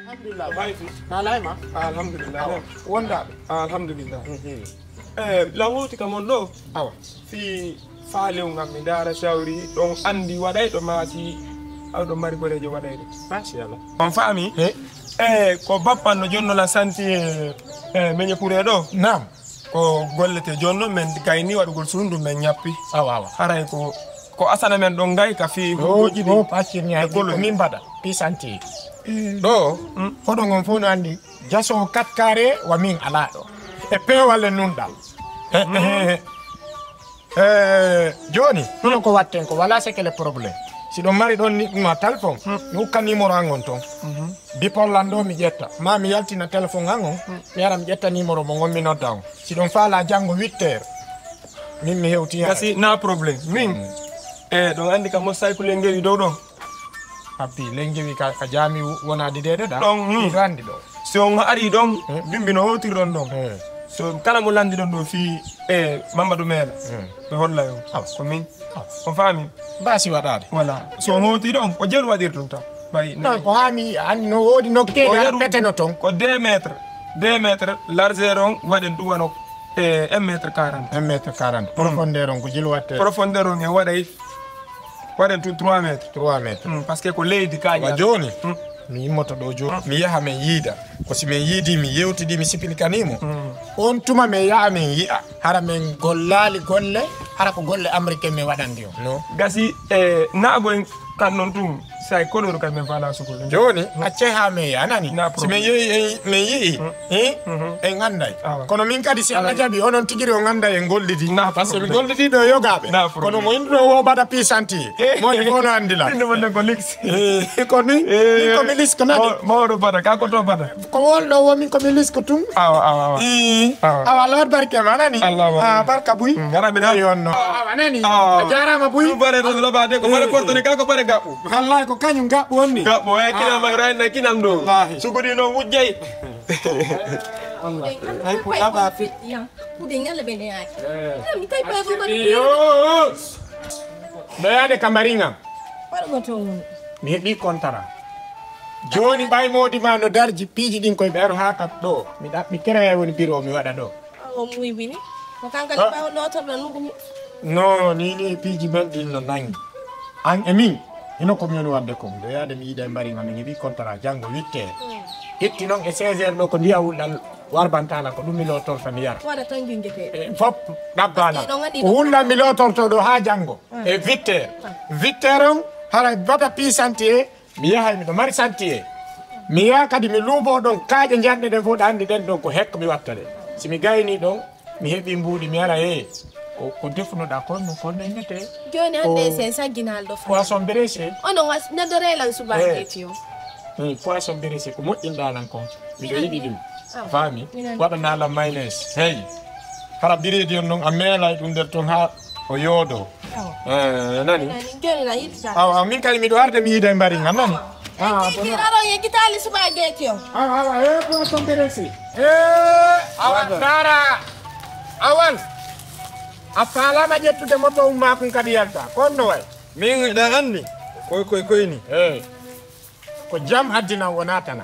Alhamdulillah. Nalaima. Alhamdulillah. Wanda. Alhamdulillah. Languti kamondo. Awa. Fi faale ngam dara shawri don andi waday do maati awdo mari bolejo waday machallah on faami ko bappanno jonno la santi meñe pure do nam ko gollete jonno men kayni wadugol sundu men nyappi awa haray ko asana men don gay ka fi goji di pakir nyaa ko min bada pisanti do hodo ngon fo no andi jaso 4 carré wa min ala do e pe wala nunda Johnny, non ko watten ko wala c'est que le problème. Si do mari don ni ma téléphone, no kan numéro angon ton. Bi Orlando mi jetta. Ma mi yalti na téléphone angon, mi yaram jetta numéro mo ngom mi notaw. Si don fa la jango 8h. Min mi hewti ya. Kasi na problème. Min don andi ka mo say ko le ngewi do do. Papi le ngewi ka jami wona di dede da. Don do andi do. Si on ari don bimbi no hoti don don. So kala mo landi don do fi Mamadou Mela be holla yo ko min on fami basi wadade wala so hoti don ko jelu wadir dum ta bay no ko hani an no wodi no te pete no ton ko 2 mètres largeur on waden du wano 1 mètre 40 profondeur on ko jelu watte profondeur on e waday waden 3 mètres parce que ko leydi ka wa joni mi moto do jo mi yaha men yida ko si men yidi mi yewtidi mi sipilikanimo on tuma me yaha men yi'a hara men gollali golle hara ko golle américain me wadandi no gasi nago kan non tum say koloro kan men fala sukul joni acce ha me yanani si men yi me yi e nganday kono min kadi si alajabi onon tigiri o nganday e gollidi parce que gollidi do yogabe kono mo indro wo bada pisanti mo e kono andila ndo wonde ko lix ko ni ko mi lis ko nadi mawdo bada ka ko to bada ko woldo wo min ko mi lis ko tum awa lord barke manani barka buy ngara mi yonno manani jarama buy bare do lobade ko bare portoni ka ko bare gabu wallahi ko kanyum gabu wonni gabu e kina magray na kinam do sugudi no wujjay Allah ay ko aba fit ya kudinga le bene ay mi tay pa ko yo bayade kamaringa wala go to mi di kontara joni bay modi mano darji piji din koy bero hakat do mi da mi kere woni biro mi wada do o muy bini ko kanka ni ba no to no ni piji ben din no nang an emin ino ko mioni wadde ko do yaade mi yida mbari ngam ngi contrat jango 8h itti non e 16h do ko ndiya wulal warbantala ko dum mi lo tol tan yar wada tan ngingete fop dabbala ko wulla mi lo tol to do ha jango e 8h on hala bata pisantie mi yahay mi do mari santie mi ya kadi mi lubo don kaaje jande den fo andi den don ko hekko mi wattade si mi gayni don mi hebi mbudi mi ala ko defuno da ko no ko nete joni ande sen saginal do poisson berese ono was na do relan suba ketio poisson berese ko mo indalan ko mi do yidi dum fami wada na la mayonnaise hey farab dire di non amela dum der ton ha o yodo nani joni na yidta min kali mi do arde mi yida mbari nani aro ye kitali suba ketio poisson berese awan dara awan afala ma jettude moto umma kun kadi yalta konno way min da andi koy ni ko jam haddina wonatana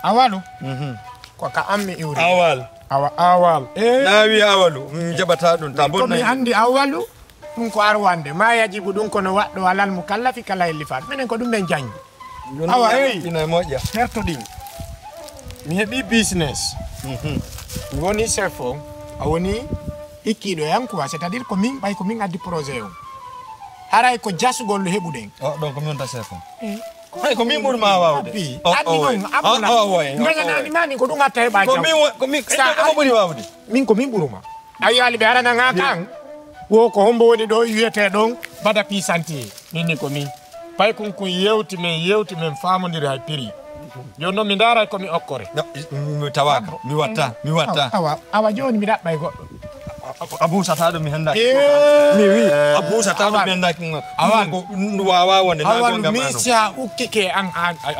awalu ko ka ammi iwri awal nawi awalu jabata dun ta bonna mi andi awalu dum ko arwande ma yajibu dum kono waddo walal mukallafi kala illifat menen ko dum ben jangi awa ina moja certo ding mi hebi business woni sefo awoni ikido yanku c'est-à-dire ko min bay ko min addi projet o haray ko jasugol lo hebuden donc ko min ta sefo ko min mur ma wawde ngana mani ko dunga tay ba ko min ko buri wawde min ko min buruma ayali be arana ngakan wo ko hombo woni do yete don bada pisanti nini ko min bay kun ku yewti men famondiri hay piri jono mi dara ko mi okkore mi tawaka mi watta awa joni mi dabbay goddo abu satado mi handa mi wi abu satado mi handa kin awan ko wawa wonde na gonga mi sia ukkike an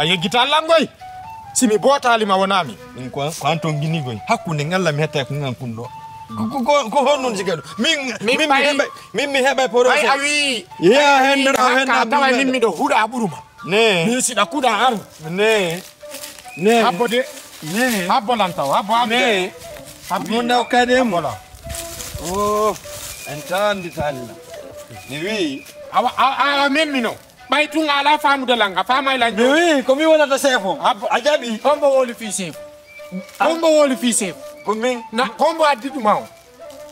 ayegita langoy simi botali ma wonami ko anto gini goy hakkunde ngalla mi hetta ko ngam kundo ko honnon jigado min mi heba poro ay awi ya henna tawa min mi do huda buruma Ne. Ni si da kuda aru. Ne. Ne. Habbo de. Ne. Habbo lan taw. Habbo Ne. Habbo Munda ukadem. Wala. Oh. Entandi talla. Ni wi. Awa memmino. Bay tunga ala famu de langa. Fama ila Ni wi ko mi wala ta sefo. Ajabi. Kombo woli fi sef. Kombo woli fi sef. Bumi. Na kombo adidu maw.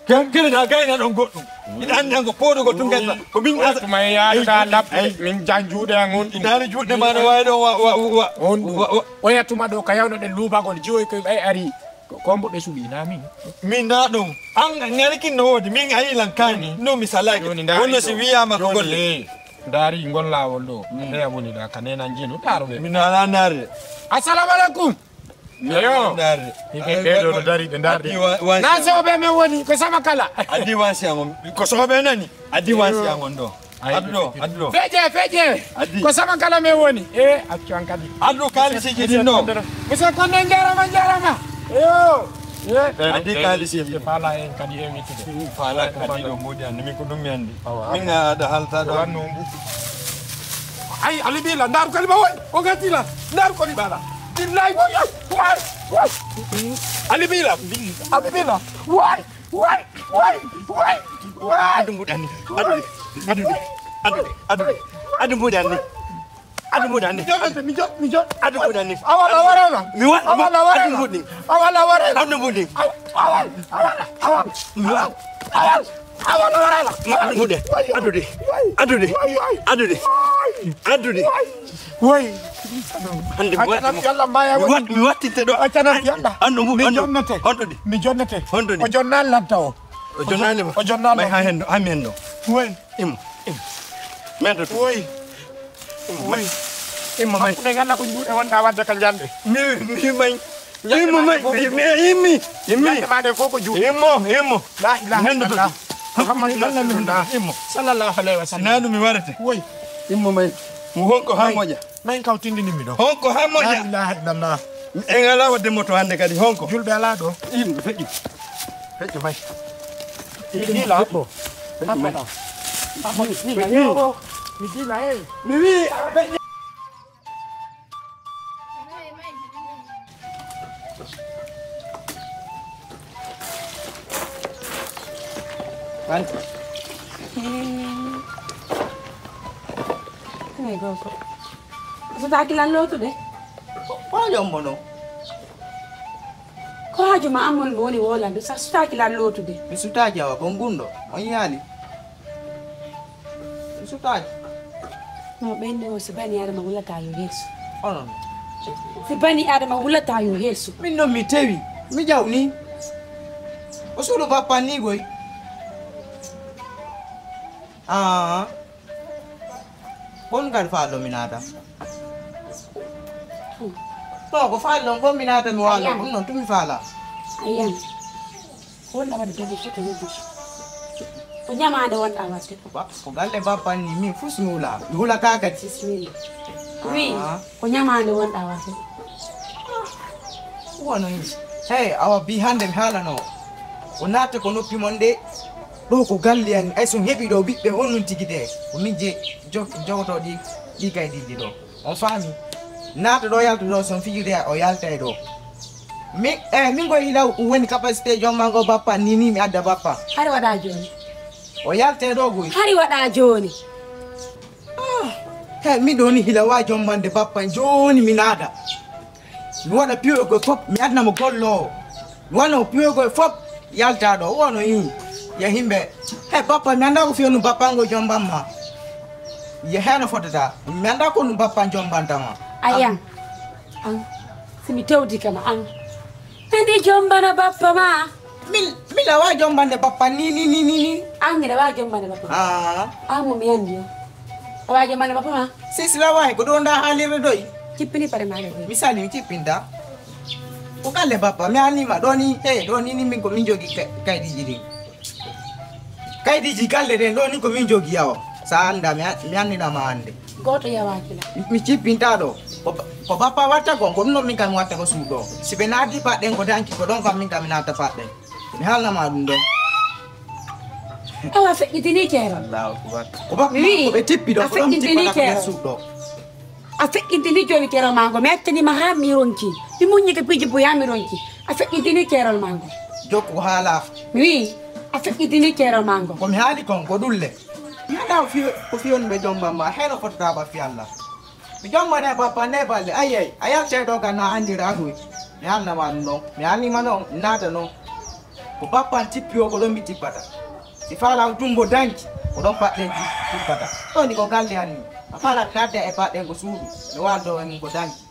Kene da gaina don goddo. Ida andango podo go tungeta. Ko min asa ma ya da lab min janjude ngon. Idani jude ma no waydo wa. O ya tuma do kayawno de luba gon jiwoy ko ay ari. Kombo be subi na min na dum anga ngari kin no wodi min ayi lankani no misala wono si wiya ma ko golle dari ngol lawol do de woni da kanena njino daro be min ala nare assalamu alaikum yo nare be do dari de ndar na so be me woni ko sama kala adi wansi angon ko so be nani adi wansi angon do addo feje ko sama kala me woni accu an kadi addo kali si jidi no musa ko ne jarama yo adi kali si fala en kadi emiti fala kadi do modi an mi ko dum yandi min da halta do ay ali bila ndar ko liba o gatila ndar ko liba billahi wa ali bila wa adu mudani adu mudani mi jot adu mudani awala mi wa adu mudani awala adu mudani awala adu mudani adu de woi ande yalla maya mi watti te do acana yalla ando mi jonnate o jonnal lanta o jonnal may ha hendo amendo woi im mendo woi imma may ne ganda ko juude wonda wadde kal jande mi may imi ma de foko juude immo la ilaha illallah muhammadu sallallahu alaihi wasallam nanu mi warate woi immo may mu honko ha moja may kaw tindini mi do honko ha moja la ilaha illallah en ala wadde moto hande kadi honko julbe ala do im feji may ni la bo mi di la mi wi Này cô sao ta kia lô tụi đấy quá giờ mono ko hajo ma amon woni wola do sa suta kia lô tụi đấy mi sutaji awa ko ngundo on yali mi sutaji no bende o sebani ada magula tayo yesu onon sebani ada magula tayo yesu min no mi tewi mi jawni o solo papa ni goy bon gar fa dominata to ko fa lo dominata mi wala ko non tumi fala ayan wala wada do ko to ko nyama da wanda wate ko galle papa ni mi fusmula dula kaka bismillah wi ko nyama da wanda wate wono hey awa bi hande mi hala no o naate ko noppi monde do ko galle en ay so hebi do bibbe wonnun tigide o min je jogoto di kaydi do on fami naata do yalto do son fijide o yalta do min go ila woni capacité jommango bappa ni mi adda bappa hari wada joni o yalta do goy hari wada joni he mi do ni hila wa jombande bappa joni mi nada mi wada piyo go fop mi adna mo gollo wono piyo go fop yalta do wono yin ya himbe he papa mi anda ko fionu papa ngo jombamma ya hena fotata mi anda ko no papa jombantama ayan simi tewdi kama andi jombana papa ma mi la wa jombande papa ni angi da wa jombana papa mo mi andi wa jombana papa ma sis la wa ko do nda halire doy cippini pare ma de misali mi cippinda ko kale papa mi anima doni ni min ko min jogi kaydi jidi kaydi ji galle den doni ko min jogi yawo sa anda mi anina ma ande goto ya wakila mi cippinta do ko papa watta ko no min kam watta ko suudo sibe naadi padden ko danki ko don kam min kam naata padden mi halna ma dum do awa fe idini kero Allahu akbar ko papa ko be tippi do ko don tippi ko suudo fekkitini joni keral mango mettani ma ha mi ronki di muñi ke piji bu ya mi ronki a fekkitini keral mango jokku halaf oui a fekkitini keral mango ko mi haali kon ko dulle mi ada ko fi on be jomba ma heno ko taba fi Allah mi jomba ne papa ne balle ayay ayal ce do kana andira hu mi anna man no mi ani mano nata no ko papa tipio ko do mi tipata si fala tumbo danki ko do padde tipata to ni ko galle ani afala nata e padde ko suudu mi waldo en ko danki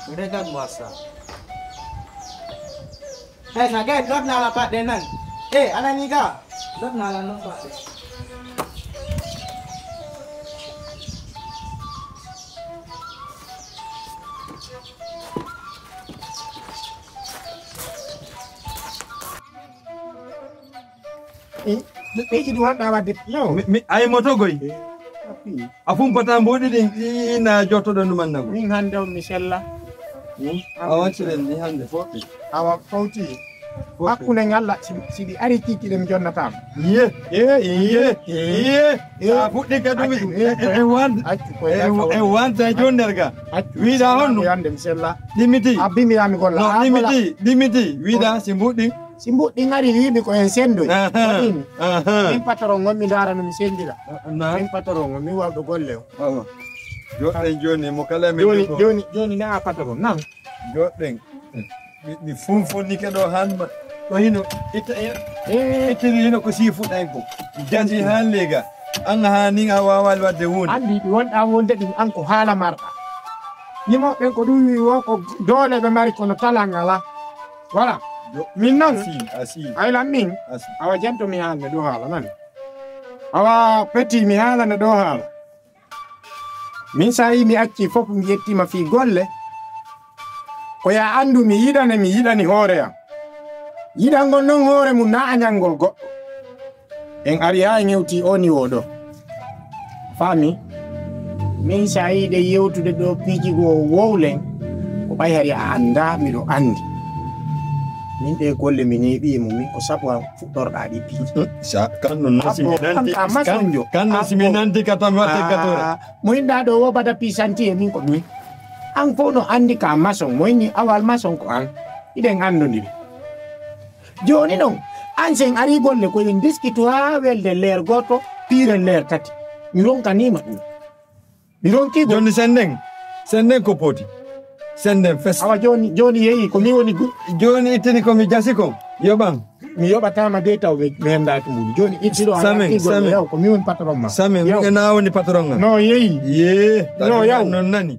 mi regal mo asa hey na gay dot na la padde nan anani ka dot na la no padde Peji du handa wadde yo mi ay moto goy afum pata mbodi din ina joto do man nago min hande mi sella awatire ni hande foti awa fawti hakkunde ngalla sidi ari kiki dem jonnatam ye fuddi kadumi e wanta jonnerga wiida honno yande mi sella dimiti abimi yami golla no dimiti wiida simbuɗɗi ngari wiimi ko en sendoy min patron ngommi darano mi sendira min patron ngommi wawɗo golle o joɗɗen joni mo kala mi joni na patron nan joɗɗen mi funfonni keɗo hanma ɗo hino ittiri hino ko sifuɗɗen ko janti han lega an ha nin a wawal wadde hunde andi ɗi wonɗa wonde ɗum an ko haala marɗa yimoɓen ko ɗum wi wo ko doole ɓe mari kono tala ngala voilà min nan aylan min awa janto mi haalde ɗo haala nani awa peti mi haalande ɗo haala min sa yi mi acci fof mi yettima fi golle ko ya andu mi yiɗani hoore am yiɗangol non hoore mum na añangol goɗɗo en ari ha ŋewti o niveau ɗo faami min sa yiɗe yewtude ɗo piiji go wowlen ko ɓay hari a anda miɗo andi min ɗe golle mi neeɓi mo min ko sabu a fuɗɗorɗa ɗi piiji kanno simi nanti katam watte katore mo yinɗa ɗo wo bada pisanti e min ko ɗum an fof no andi ka maçon mo yinni awal maçon ko an iɗen andodiri joni noon an sen ari golle ko en deskito ha welde leer goto pire leer tati mi ronkanima ɗum mi ronki joni senden ko poti senden fes awa joni yeyi ko mi woni joni ittini ko mi jasi ko yoɓan mi yoɓatama de taw ɓe henda tumbuɗi joni ittiɗo yaw ko mi woni patron ma samin ena woni patron ma no yeyi ye no yaw non nani